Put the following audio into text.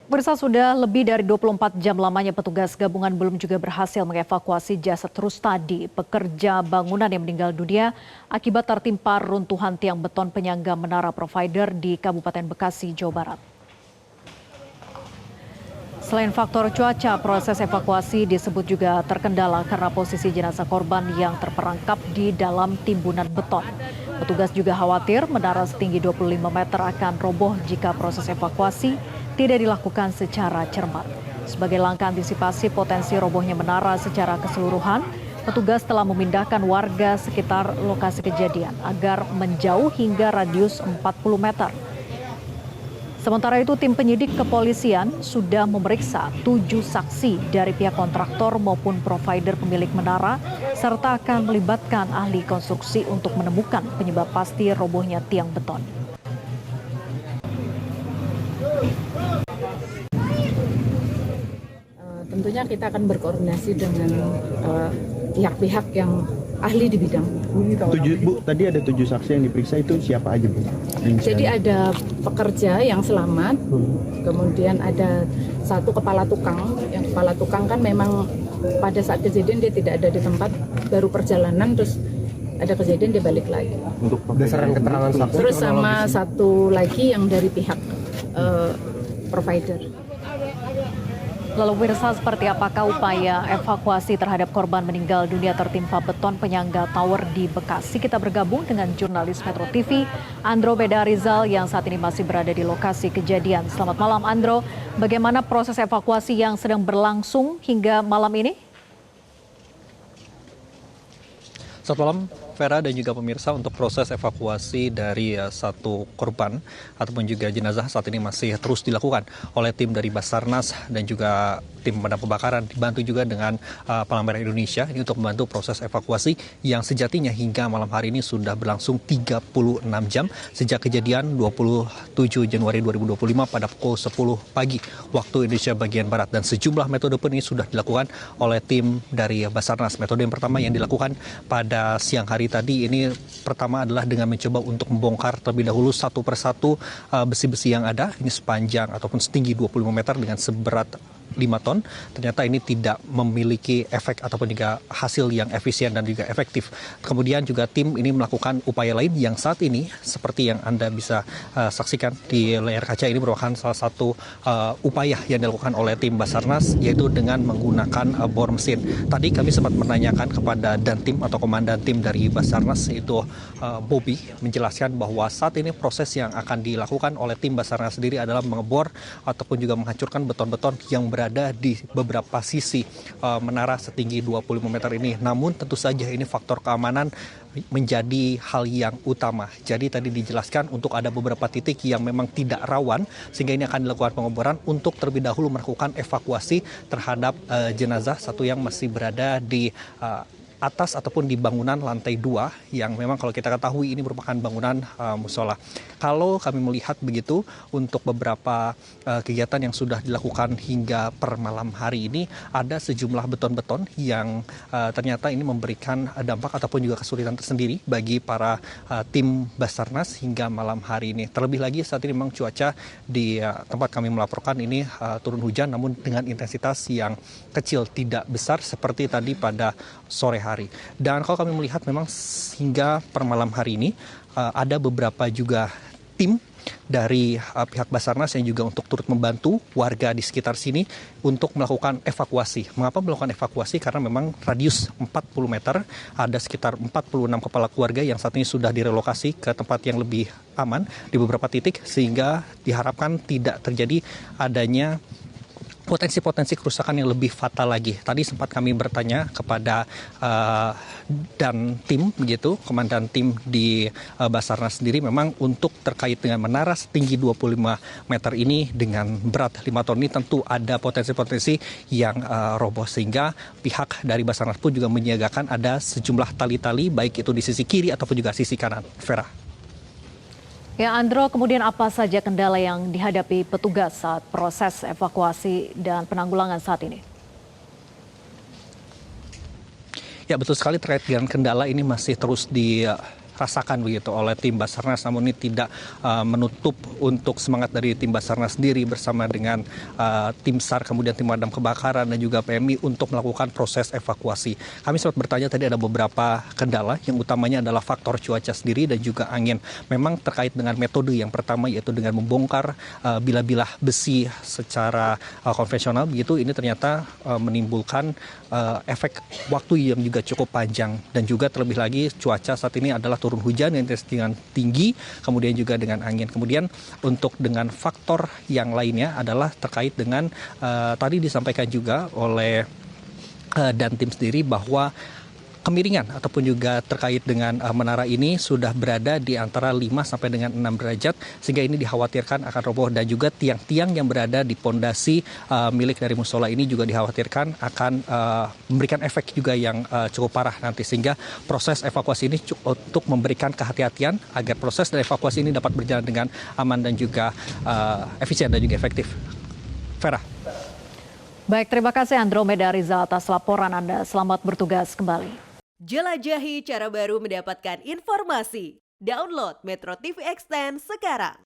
Pemirsa, sudah lebih dari 24 jam lamanya petugas gabungan belum juga berhasil mengevakuasi jasad Rustadi, pekerja bangunan yang meninggal dunia akibat tertimpa runtuhan tiang beton penyangga menara provider di Kabupaten Bekasi, Jawa Barat. Selain faktor cuaca, proses evakuasi disebut juga terkendala karena posisi jenazah korban yang terperangkap di dalam timbunan beton. Petugas juga khawatir menara setinggi 25 meter akan roboh jika proses evakuasi tidak dilakukan secara cermat. Sebagai langkah antisipasi potensi robohnya menara secara keseluruhan, petugas telah memindahkan warga sekitar lokasi kejadian agar menjauh hingga radius 40 meter. Sementara itu, tim penyidik kepolisian sudah memeriksa 7 saksi dari pihak kontraktor maupun provider pemilik menara, serta akan melibatkan ahli konstruksi untuk menemukan penyebab pasti robohnya tiang beton. Tentunya kita akan berkoordinasi dengan pihak-pihak yang ahli di bidang. Bu, tadi ada 7 saksi yang diperiksa, itu siapa aja, Bu? Jadi ada pekerja yang selamat, kemudian ada satu kepala tukang. Yang kepala tukang kan memang pada saat kejadian dia tidak ada di tempat, baru perjalanan, terus ada kejadian dia balik lagi. Untuk berdasarkan keterangan saksi. Terus sama satu lagi yang dari pihak provider. Lalu pemirsa, seperti apakah upaya evakuasi terhadap korban meninggal dunia tertimpa beton penyangga tower di Bekasi? Kita bergabung dengan jurnalis Metro TV, Andro Beda Rizal, yang saat ini masih berada di lokasi kejadian. Selamat malam, Andro. Bagaimana proses evakuasi yang sedang berlangsung hingga malam ini? Selamat malam, Vera dan juga pemirsa. Untuk proses evakuasi dari satu korban ataupun juga jenazah saat ini masih terus dilakukan oleh tim dari Basarnas dan juga tim pemadam kebakaran, dibantu juga dengan Palang Merah Indonesia ini untuk membantu proses evakuasi yang sejatinya hingga malam hari ini sudah berlangsung 36 jam sejak kejadian 27 Januari 2025 pada pukul 10 pagi waktu Indonesia bagian Barat, dan sejumlah metode pun ini sudah dilakukan oleh tim dari Basarnas. Metode yang pertama yang dilakukan pada siang hari tadi ini pertama adalah dengan mencoba untuk membongkar terlebih dahulu satu persatu besi-besi yang ada, ini sepanjang ataupun setinggi 25 meter dengan seberat 5 ton. Ternyata ini tidak memiliki efek ataupun juga hasil yang efisien dan juga efektif. Kemudian juga tim ini melakukan upaya lain yang saat ini seperti yang Anda bisa saksikan di layar kaca, ini merupakan salah satu upaya yang dilakukan oleh tim Basarnas, yaitu dengan menggunakan bor mesin. Tadi kami sempat menanyakan kepada Dantim atau komandan tim dari Basarnas, yaitu Bobby, menjelaskan bahwa saat ini proses yang akan dilakukan oleh tim Basarnas sendiri adalah mengebor ataupun juga menghancurkan beton-beton yang berada di beberapa sisi menara setinggi 25 meter ini. Namun tentu saja ini faktor keamanan menjadi hal yang utama. Jadi tadi dijelaskan untuk ada beberapa titik yang memang tidak rawan, sehingga ini akan dilakukan pengeboran untuk terlebih dahulu melakukan evakuasi terhadap jenazah satu yang masih berada di atas ataupun di bangunan lantai 2 yang memang kalau kita ketahui ini merupakan bangunan musola. Kalau kami melihat begitu untuk beberapa kegiatan yang sudah dilakukan hingga per malam hari ini, ada sejumlah beton-beton yang ternyata ini memberikan dampak ataupun juga kesulitan tersendiri bagi para tim Basarnas hingga malam hari ini. Terlebih lagi saat ini memang cuaca di tempat kami melaporkan ini turun hujan, namun dengan intensitas yang kecil, tidak besar seperti tadi pada sore hari. Dan kalau kami melihat memang hingga per malam hari ini ada beberapa juga tim dari pihak Basarnas yang juga untuk turut membantu warga di sekitar sini untuk melakukan evakuasi. Mengapa melakukan evakuasi? Karena memang radius 40 meter ada sekitar 46 kepala keluarga yang saat ini sudah direlokasi ke tempat yang lebih aman di beberapa titik, sehingga diharapkan tidak terjadi adanya potensi-potensi kerusakan yang lebih fatal lagi. Tadi sempat kami bertanya kepada dan tim begitu, komandan tim di Basarnas sendiri, memang untuk terkait dengan menara setinggi 25 meter ini dengan berat 5 ton ini tentu ada potensi-potensi yang roboh, sehingga pihak dari Basarnas pun juga menyiagakan ada sejumlah tali-tali baik itu di sisi kiri ataupun juga sisi kanan. Vera. Ya, Andro, kemudian apa saja kendala yang dihadapi petugas saat proses evakuasi dan penanggulangan saat ini? Ya, betul sekali, terkait dengan kendala ini masih terus dirasakan begitu oleh tim Basarnas, namun ini tidak menutup untuk semangat dari tim Basarnas sendiri bersama dengan tim SAR, kemudian tim pemadam kebakaran dan juga PMI untuk melakukan proses evakuasi. Kami sempat bertanya tadi ada beberapa kendala, yang utamanya adalah faktor cuaca sendiri dan juga angin. Memang terkait dengan metode yang pertama, yaitu dengan membongkar bilah-bilah besi secara konvensional begitu, ini ternyata menimbulkan efek waktu yang juga cukup panjang, dan juga terlebih lagi cuaca saat ini adalah turun hujan yang dengan tinggi, kemudian juga dengan angin. Kemudian untuk dengan faktor yang lainnya adalah terkait dengan tadi disampaikan juga oleh dan tim sendiri bahwa kemiringan ataupun juga terkait dengan menara ini sudah berada di antara 5 sampai dengan 6 derajat, sehingga ini dikhawatirkan akan roboh, dan juga tiang-tiang yang berada di pondasi milik dari musola ini juga dikhawatirkan akan memberikan efek juga yang cukup parah nanti, sehingga proses evakuasi ini untuk memberikan kehati-hatian agar proses dari evakuasi ini dapat berjalan dengan aman dan juga efisien dan juga efektif. Vera. Baik, terima kasih Andromeda Rizal atas laporan Anda. Selamat bertugas kembali. Jelajahi cara baru mendapatkan informasi. Download Metro TV Extend sekarang.